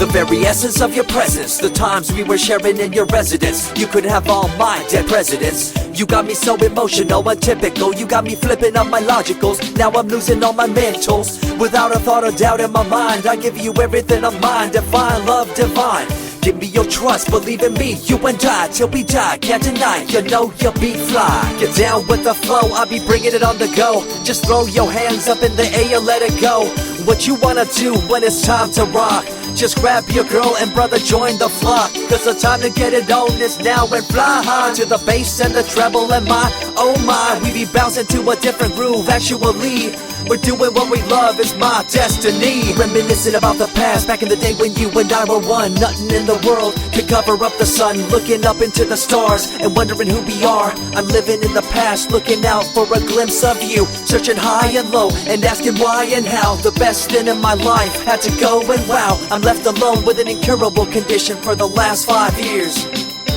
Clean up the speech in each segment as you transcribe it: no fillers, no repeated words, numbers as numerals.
The very essence of your presence, the times we were sharing in your residence. You could have all my dead presidents. You got me so emotional, untypical. You got me flipping up my logicals. Now I'm losing all my mentals. Without a thought or doubt in my mind, I give you everything of mine. Divine love, divine. Give me your trust, believe in me, you and I, till we die, can't deny, you know you'll be fly. Get down with the flow, I'll be bringing it on the go. Just throw your hands up in the air, let it go. What you wanna do when it's time to rock? Just grab your girl and brother, join the flock. Cause the time to get it on is now, and fly high to the bass and the treble and my, oh my. We be bouncing to a different groove, actually. We're doing what we love, it's my destiny. Reminiscing about the past, back in the day when you and I were one. Nothing in the world could cover up the sun. Looking up into the stars and wondering who we are. I'm living in the past, looking out for a glimpse of you. Searching high and low and asking why and how. The best thing in my life had to go, and wow, I'm left alone with an incurable condition for the last 5 years.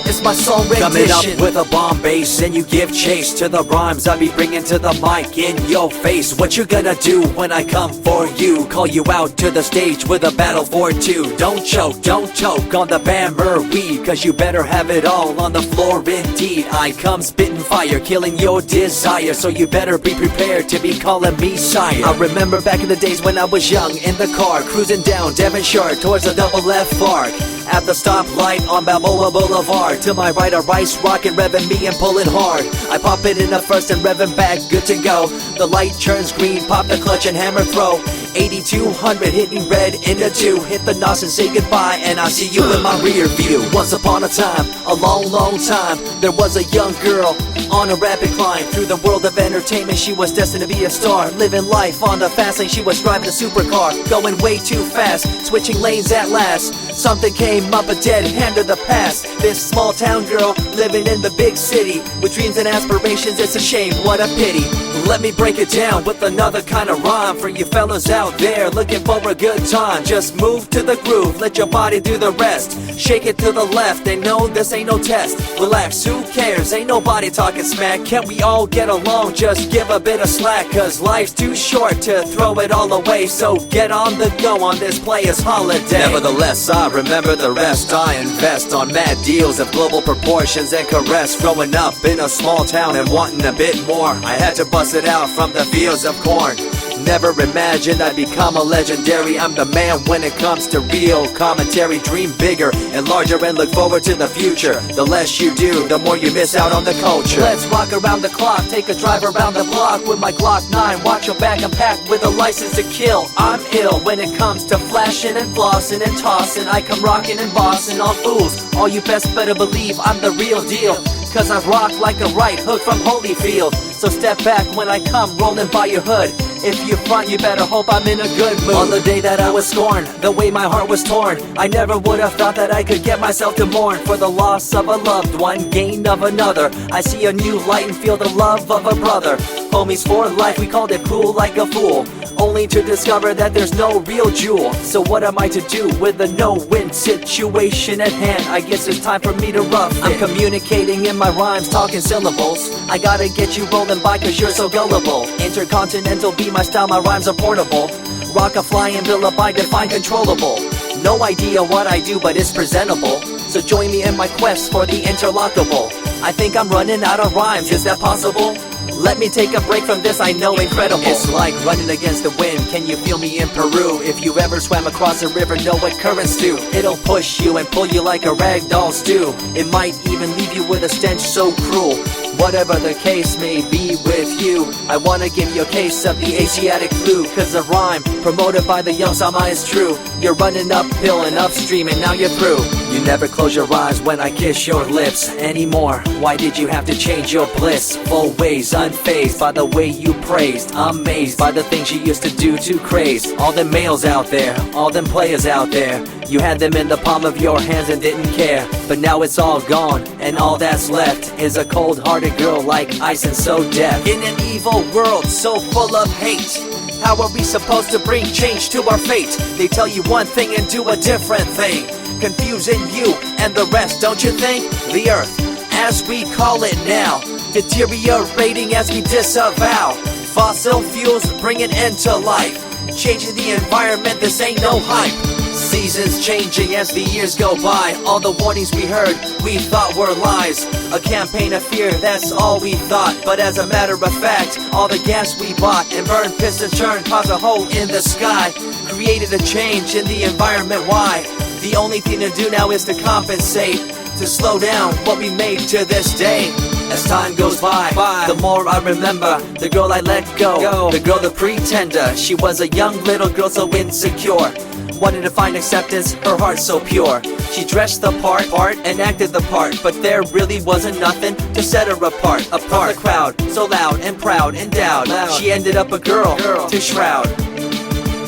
It's my song rendition. Coming up with a bomb bass and you give chase to the rhymes I be bringing to the mic in your face. What you gonna do when I come for you? Call you out to the stage with a battle for two. Don't choke on the bammer weed, cause you better have it all on the floor indeed. I come spitting fire, killing your desire, so you better be prepared to be calling me sire. I remember back in the days when I was young, in the car, cruising down Devonshire towards the double F arc. At the stoplight on Balboa Boulevard, to my right a rice rocket revving me and pulling hard. I pop it in the first and revving back, good to go. The light turns green, pop the clutch and hammer throw. 8200 hitting red in the 2. Hit the NOS and say goodbye, and I see you in my rear view. Once upon a time, a long time, there was a young girl on a rapid climb through the world of entertainment. She was destined to be a star, living life on the fast lane. She was driving a supercar, going way too fast, switching lanes at last. Something came up, a dead hand of the past. This small town girl living in the big city with dreams and aspirations. It's a shame, what a pity. Let me break it down with another kind of rhyme for you fellas out there looking for a good time. Just move to the groove, let your body do the rest. Shake it to the left, they know this ain't no test. Relax, who cares, ain't nobody talking smack. Can't we all get along, just give a bit of slack. Cause life's too short to throw it all away, so get on the go on this player's holiday. Nevertheless, I remember the rest. I invest on mad deals of global proportions and caress. Growing up in a small town and wanting a bit more, I had to bust it out from the fields of corn. Never imagined I'd become a legendary. I'm the man when it comes to real commentary. Dream bigger and larger and look forward to the future. The less you do, the more you miss out on the culture. Let's rock around the clock, take a drive around the block with my Glock 9. Watch your back, I'm packed with a license to kill. I'm ill when it comes to flashing and flossing and tossing. I come rocking and bossing on fools. All you best better believe I'm the real deal, cause I rock like a right hook from Holyfield. So step back when I come rolling by your hood. If you front, you better hope I'm in a good mood. On the day that I was scorned, the way my heart was torn, I never would have thought that I could get myself to mourn for the loss of a loved one, gain of another. I see a new light and feel the love of a brother. Homies for life, we called it cool like a fool, only to discover that there's no real jewel. So what am I to do with a no-win situation at hand? I guess it's time for me to rough it. I'm communicating in my rhymes, talking syllables. I gotta get you rolling by cause you're so gullible. Intercontinental be my style, my rhymes are portable. Rock a flying villa by define controllable. No idea what I do, but it's presentable. So join me in my quest for the interlockable. I think I'm running out of rhymes, is that possible? Let me take a break from this, I know incredible. It's like running against the wind, can you feel me in Peru? If you ever swam across a river, know what currents do. It'll push you and pull you like a ragdoll stew. It might even leave you with a stench so cruel. Whatever the case may be with you, I wanna give you a case of the Asiatic flu. Cause the rhyme promoted by the young Sama is true. You're running uphill and upstream and now you're through. You never close your eyes when I kiss your lips anymore. Why did you have to change your bliss? Full ways, unfazed by the way you praised. Amazed by the things you used to do to craze. All them males out there, all them players out there, you had them in the palm of your hands and didn't care. But now it's all gone, and all that's left is a cold-hearted girl like ice and so deaf. In an evil world so full of hate, how are we supposed to bring change to our fate? They tell you one thing and do a different thing, confusing you and the rest, don't you think? The earth, as we call it now, deteriorating as we disavow. Fossil fuels bring an end to life, changing the environment, this ain't no hype. Seasons changing as the years go by. All the warnings we heard, we thought were lies. A campaign of fear, that's all we thought. But as a matter of fact, all the gas we bought and burned, pissed and churned caused a hole in the sky. Created a change in the environment, why? The only thing to do now is to compensate, to slow down what we made to this day. As time goes by, the more I remember the girl I let go, the girl, the pretender. She was a young little girl so insecure, wanted to find acceptance, her heart so pure. She dressed the part and acted the part, but there really wasn't nothing to set her apart from the crowd, so loud and proud, endowed. She ended up a girl to shroud.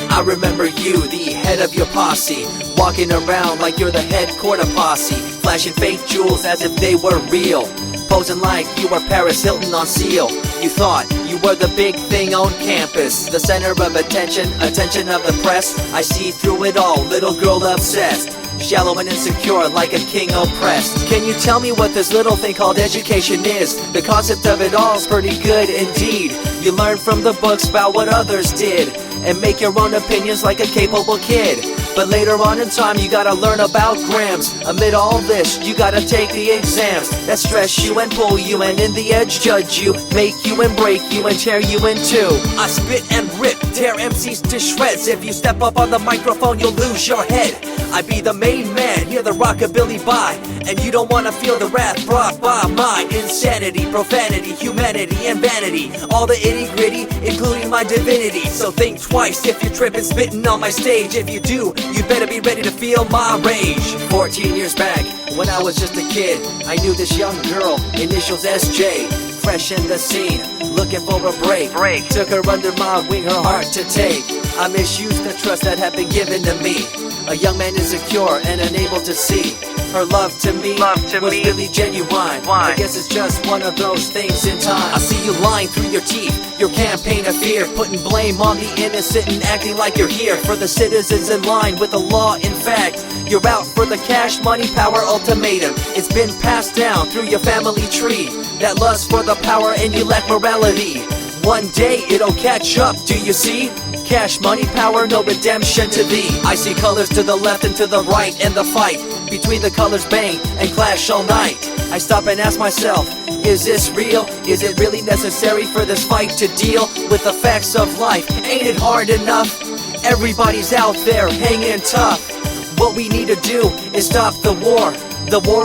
I remember you, the head of your posse, walking around like you're the head quarter posse, flashing fake jewels as if they were real, posing like you were Paris Hilton on seal. You thought you were the big thing on campus, the center of attention of the press. I see through it all, little girl obsessed, shallow and insecure like a king oppressed. Can you tell me what this little thing called education is? The concept of it all's pretty good indeed. You learn from the books about what others did and make your own opinions like a capable kid. But later on in time you gotta learn about grams. Amid all this you gotta take the exams that stress you and pull you, and in the edge judge you, make you and break you and tear you in two. I spit and rip, tear MCs to shreds. If you step up on the microphone you'll lose your head. I be the main man, hear the rockabilly by, and you don't wanna feel the wrath brought by my insanity, profanity, humanity, and vanity. All the itty gritty, including my divinity. So think twice if you're tripping, spitting on my stage. If you do, you better be ready to feel my rage. 14 years back, when I was just a kid, I knew this young girl, initials SJ, fresh in the scene, looking for a break. Took her under my wing, her heart to take. I misused the trust that had been given to me. A young man insecure and unable to see her love to me was really genuine. I guess it's just one of those things in time. I see you lying through your teeth, your campaign of fear, putting blame on the innocent and acting like you're here for the citizens in line with the law. In fact, you're out for the cash, money, power ultimatum. It's been passed down through your family tree, that lust for the power and you lack morality. One day it'll catch up, do you see? Cash, money, power, no redemption to thee. I see colors to the left and to the right, and the fight between the colors bang and clash all night. I stop and ask myself, is this real? Is it really necessary for this fight to deal with the facts of life? Ain't it hard enough? Everybody's out there hanging tough. What we need to do is stop the war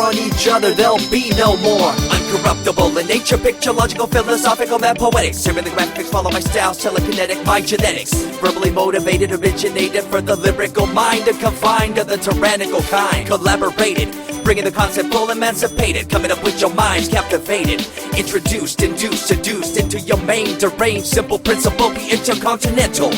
on each other, there'll be no more. Uncorruptible in nature, picture, logical, philosophical, mad poetic. Serving the graphics, follow my style, telekinetic, my genetics. Verbally motivated, originated for the lyrical mind, and confined to the tyrannical kind. Collaborated, bringing the concept full emancipated, coming up with your minds captivated. Introduced, induced, seduced into your main deranged, simple principle, be intercontinental.